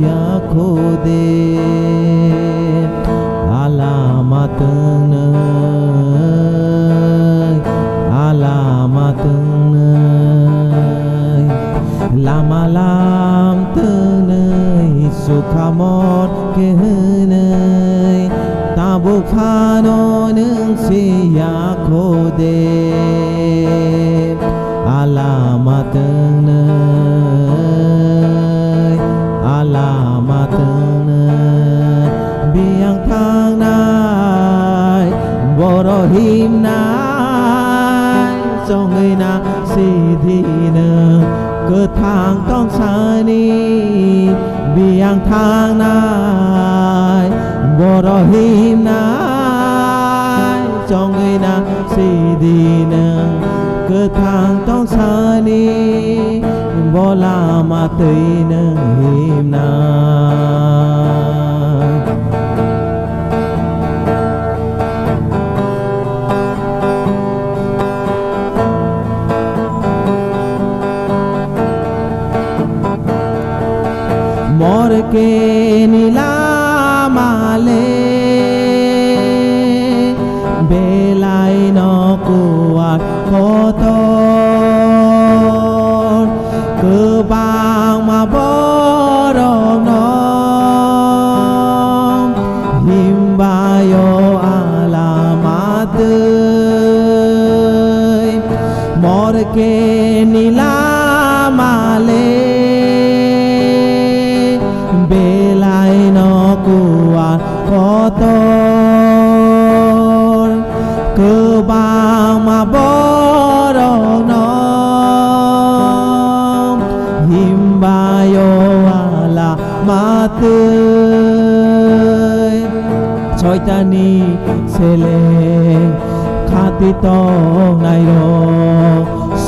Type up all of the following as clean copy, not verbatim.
ya khode alamatang lama lam tang sukhamot ke tabuk phano nung siya khode alamatang biang thang nai boro him nai cho người na si thi nơ cơ thang tông sa ni biang thang nai boro him nai cho người na si thi nơ cơ thang tông sa ni bola ma tui nơ him nai mor ke nila male belai no kuat kotor ke bang ma borong no himbayo alamat mor ke nila male belai no kuat kotor ke bang ma borong no himbayo ala matui choi tani sele khati to nai ro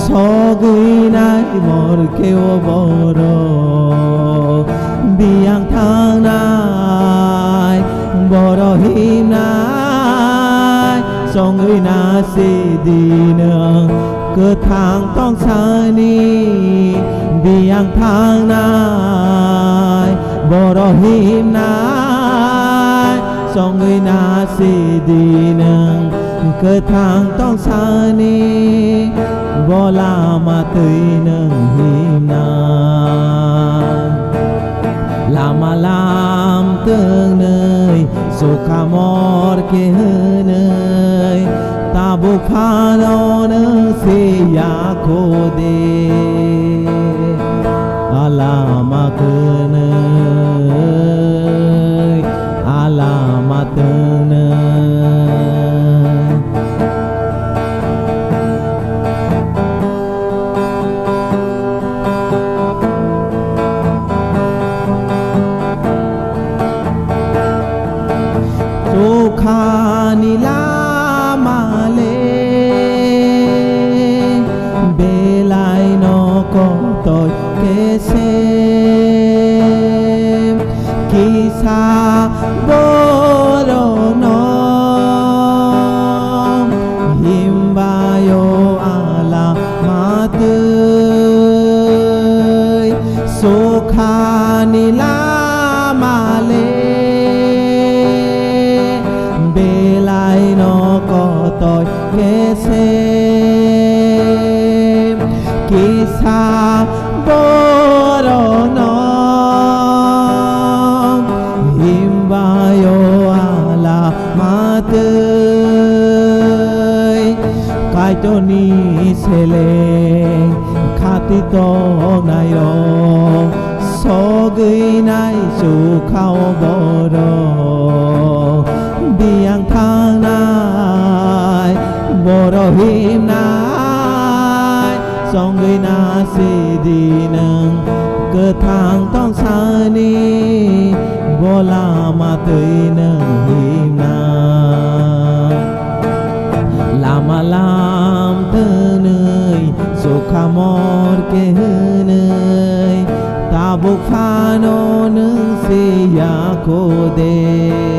sogui nai mor ke o boro biang thang nai boro him nai cho người na si đi nương cơ thang tông sa ni biang thang nai boro him nai cho người na si đi nương cơ thang tông sa ni bola ma tui nương him nai lama lam tương nơi sukhamor ke nơi tabuk phano nung siya khode alamat nơi alamat nila male belai no ko tôi ke se kisa boro no himbayo ala matui sukha nila male belai no ko tôi ke se kisa boro no himbayo ala matui kai to ni sele khati to nai ro sogui nai su khao boro biang thang nai boro him nai cho người na si đi nương cơ thang tông sa ni bola ma tui nương him nai lama lam tư nơi sukhamor ke nơi tabuk phano nung siya khode